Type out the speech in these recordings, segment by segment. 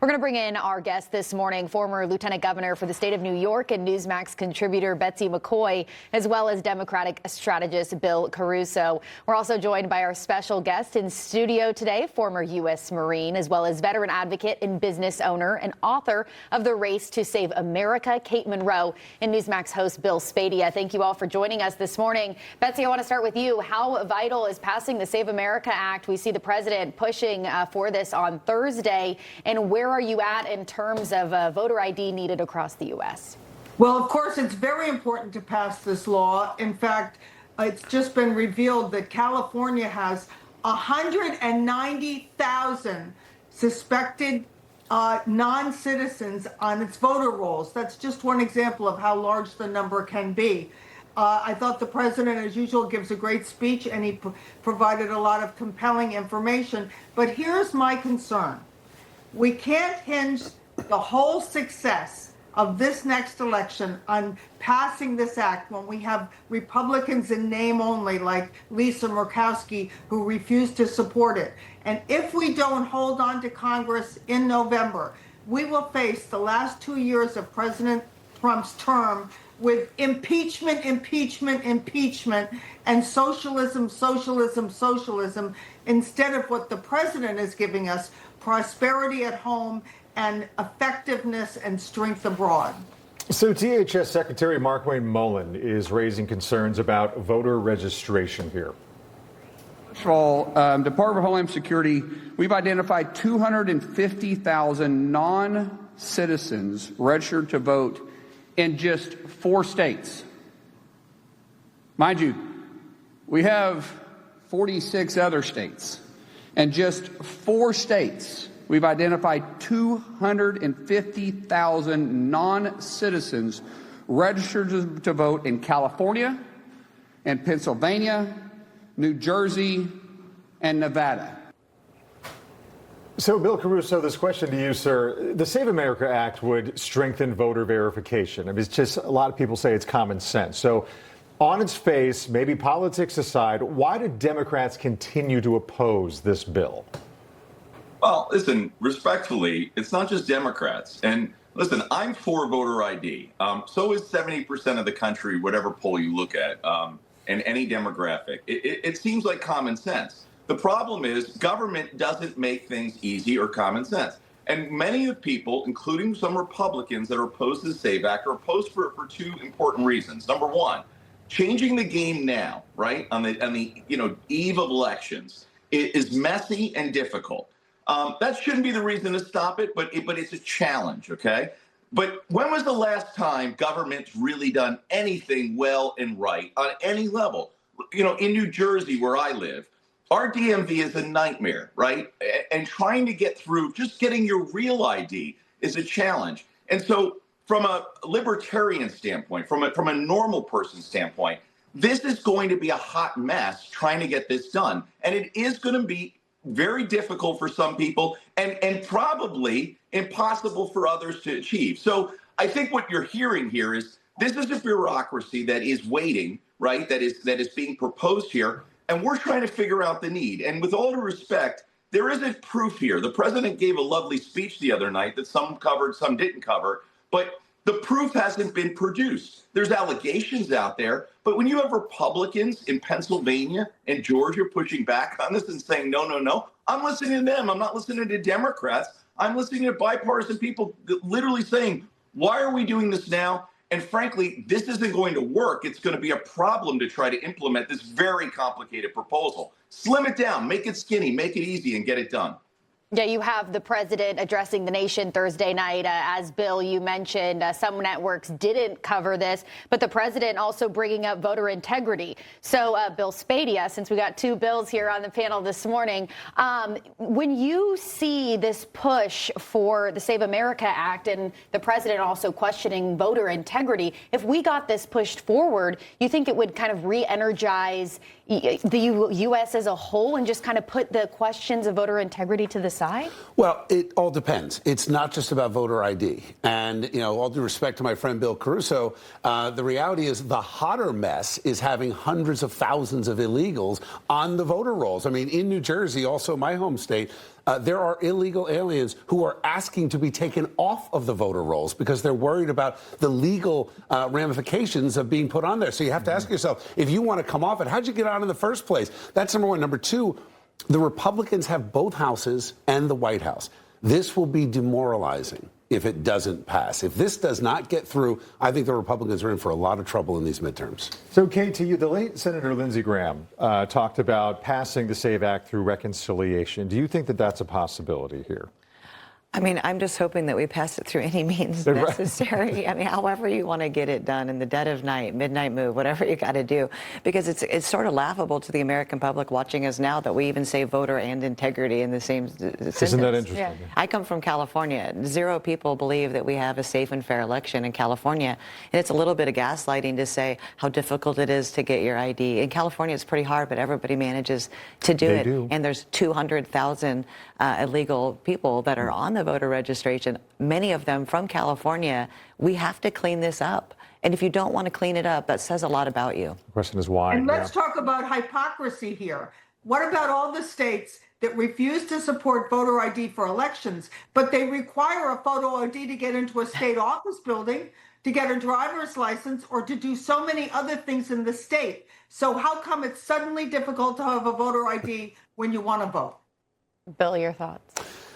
We're going to bring in our guest this morning, former Lieutenant Governor for the state of New York and Newsmax contributor Betsy McCoy, as well as Democratic strategist Bill Caruso. We're also joined by our special guest in studio today, former U.S. Marine, as well as veteran advocate and business owner and author of The Race to Save America, Kate Monroe, and Newsmax host Bill Spadia. Thank you all for joining us this morning. Betsy, I want to start with you. How vital is passing the Save America Act? We see the president pushing for this on Thursday. And where are you at in terms of voter ID needed across the U.S.? Well, of course, it's very important to pass this law. In fact, it's just been revealed that California has 190,000 suspected non-citizens on its voter rolls. That's just one example of how large the number can be. I thought the president, as usual, gives a great speech, and he provided a lot of compelling information. But here's my concern. We can't hinge the whole success of this next election on passing this act when we have Republicans in name only, like Lisa Murkowski, who refused to support it. And if we don't hold on to Congress in November, we will face the last 2 years of President Trump's term with impeachment, impeachment, impeachment, and socialism, socialism, socialism, instead of what the president is giving us, prosperity at home and effectiveness and strength abroad. So DHS Secretary Markwayne Mullin is raising concerns about voter registration here. First of all, Department of Homeland Security, we've identified 250,000 non-citizens registered to vote in just 4 states. Mind you, we have 46 other states. And just 4 states, we've identified 250,000 non-citizens registered to vote in California, and Pennsylvania, New Jersey, and Nevada. So, Bill Caruso, this question to you, sir. The Save America Act would strengthen voter verification. I mean, it's just, a lot of people say it's common sense. So, on its face, maybe politics aside, why do Democrats continue to oppose this bill? Well, listen, respectfully, it's not just Democrats. And listen, I'm for voter ID. So is 70% of the country, whatever poll you look at, and any demographic. It seems like common sense. The problem is government doesn't make things easy or common sense. And many of the people, including some Republicans that are opposed to the SAVE Act, are opposed for 2 important reasons. Number one, changing the game now, right, on the eve of elections is messy and difficult. That shouldn't be the reason to stop it, but it's a challenge, okay? But when was the last time government's really done anything well and right on any level? You know, in New Jersey, where I live, our DMV is a nightmare, right? And trying to get through, just getting your real ID is a challenge. And so from a libertarian standpoint, from a normal person standpoint, this is going to be a hot mess trying to get this done. And it is going to be very difficult for some people and probably impossible for others to achieve. So I think what you're hearing here is this is a bureaucracy that is waiting, right? That is being proposed here. And we're trying to figure out the need. And with all due respect, there isn't proof here. The president gave a lovely speech the other night that some covered, some didn't cover. But the proof hasn't been produced. There's allegations out there. But when you have Republicans in Pennsylvania and Georgia pushing back on this and saying, no, no, no, I'm listening to them. I'm not listening to Democrats. I'm listening to bipartisan people literally saying, why are we doing this now? And frankly, this isn't going to work. It's going to be a problem to try to implement this very complicated proposal. Slim it down, make it skinny, make it easy, and get it done. Yeah, you have the president addressing the nation Thursday night. As Bill, you mentioned, some networks didn't cover this, but the president also bringing up voter integrity. So, Bill Spadia, since we got 2 bills here on the panel this morning, when you see this push for the Save America Act and the president also questioning voter integrity, if we got this pushed forward, you think it would kind of re-energize the U.S. as a whole and just kind of put the questions of voter integrity to the side? Well, it all depends. It's not just about voter ID. And, you know, all due respect to my friend Bill Caruso, the reality is the hotter mess is having hundreds of thousands of illegals on the voter rolls. I mean, in New Jersey, also my home state, there are illegal aliens who are asking to be taken off of the voter rolls because they're worried about the legal ramifications of being put on there. So you have to ask yourself, if you want to come off it, how'd you get on in the first place? That's number one. Number two, the Republicans have both houses and the White House. This will be demoralizing if it doesn't pass. If this does not get through, I think the Republicans are in for a lot of trouble in these midterms. So, Kate, to you, the late Senator Lindsey Graham talked about passing the SAVE Act through reconciliation. Do you think that that's a possibility here? I mean, I'm just hoping that we pass it through any means necessary. I mean, however you want to get it done in the dead of night, midnight move, whatever you got to do, because it's sort of laughable to the American public watching us now that we even say voter and integrity in the same sentence. Isn't that interesting? Yeah. I come from California. 0 people believe that we have a safe and fair election in California, and it's a little bit of gaslighting to say how difficult it is to get your ID. In California, it's pretty hard, but everybody manages to do it. And there's 200,000 illegal people that are on the voter registration, many of them from California. We have to clean this up. And if you don't want to clean it up, that says a lot about you. The question is why. And let's talk about hypocrisy here. What about all the states that refuse to support voter ID for elections, but they require a photo ID to get into a state office building, to get a driver's license, or to do so many other things in the state? So how come it's suddenly difficult to have a voter ID when you want to vote? Bill, your thoughts?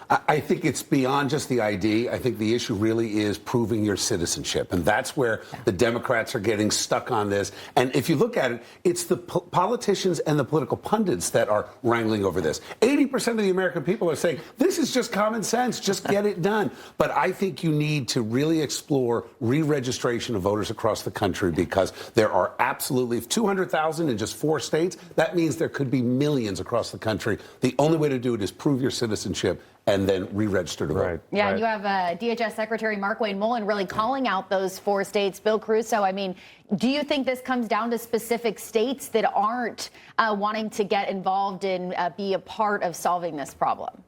I think it's beyond just the ID. I think the issue really is proving your citizenship. And that's where the Democrats are getting stuck on this. And if you look at it, it's the politicians and the political pundits that are wrangling over this. 80% of the American people are saying, this is just common sense, just get it done. But I think you need to really explore re-registration of voters across the country, because there are absolutely 200,000 in just 4 states. That means there could be millions across the country. The only way to do it is prove your citizenship and then re-register to vote. Yeah, and you have DHS Secretary Markwayne Mullin really calling out those 4 states. Bill Caruso, I mean, do you think this comes down to specific states that aren't wanting to get involved and be a part of solving this problem?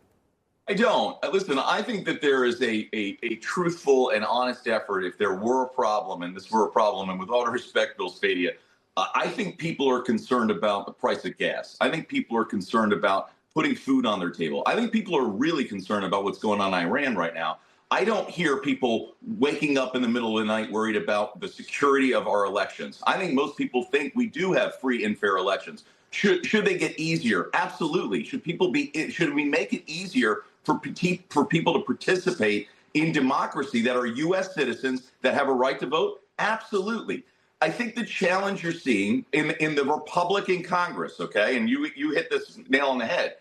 I don't. Listen, I think that there is a truthful and honest effort. If there were a problem, and this were a problem, and with all due respect, Bill Spadea, I think people are concerned about the price of gas. I think people are concerned about putting food on their table. I think people are really concerned about what's going on in Iran right now. I don't hear people waking up in the middle of the night worried about the security of our elections. I think most people think we do have free and fair elections. Should they get easier? Absolutely. Should we make it easier for people to participate in democracy that are U.S. citizens that have a right to vote? Absolutely. I think the challenge you're seeing in the Republican Congress, okay, and you hit this nail on the head,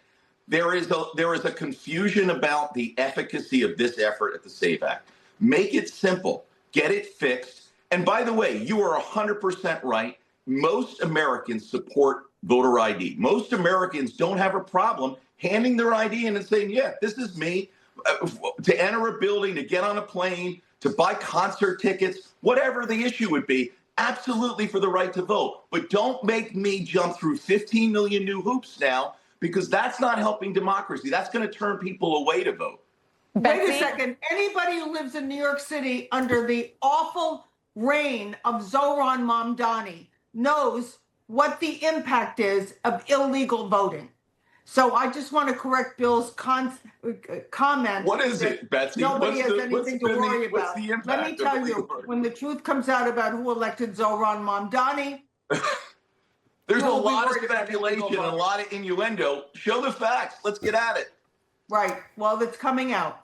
there is a confusion about the efficacy of this effort at the SAVE Act. Make it simple. Get it fixed. And by the way, you are 100% right. Most Americans support voter ID. Most Americans don't have a problem handing their ID in and saying, yeah, this is me, to enter a building, to get on a plane, to buy concert tickets, whatever the issue would be. Absolutely for the right to vote. But don't make me jump through 15 million new hoops now, because that's not helping democracy. That's going to turn people away to vote. Wait a second. Anybody who lives in New York City under the awful reign of Zohran Mamdani knows what the impact is of illegal voting. So I just want to correct Bill's comment. What is it, Betsy? Nobody has anything to worry what's about. the impact? Let me tell you, when the truth comes out about who elected Zohran Mamdani, there's a lot of speculation and a lot of innuendo. Show the facts. Let's get at it. Right. Well, it's coming out.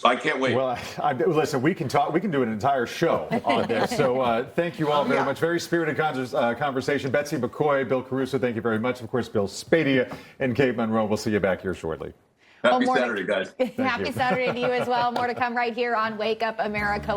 I can't wait. Well, listen, we can talk. We can do an entire show on this. So thank you all very much. Very spirited conversation. Betsy McCoy, Bill Caruso, thank you very much. Of course, Bill Spadea and Kate Monroe. We'll see you back here shortly. Happy Saturday, guys. Happy Saturday to you as well. More to come right here on Wake Up America.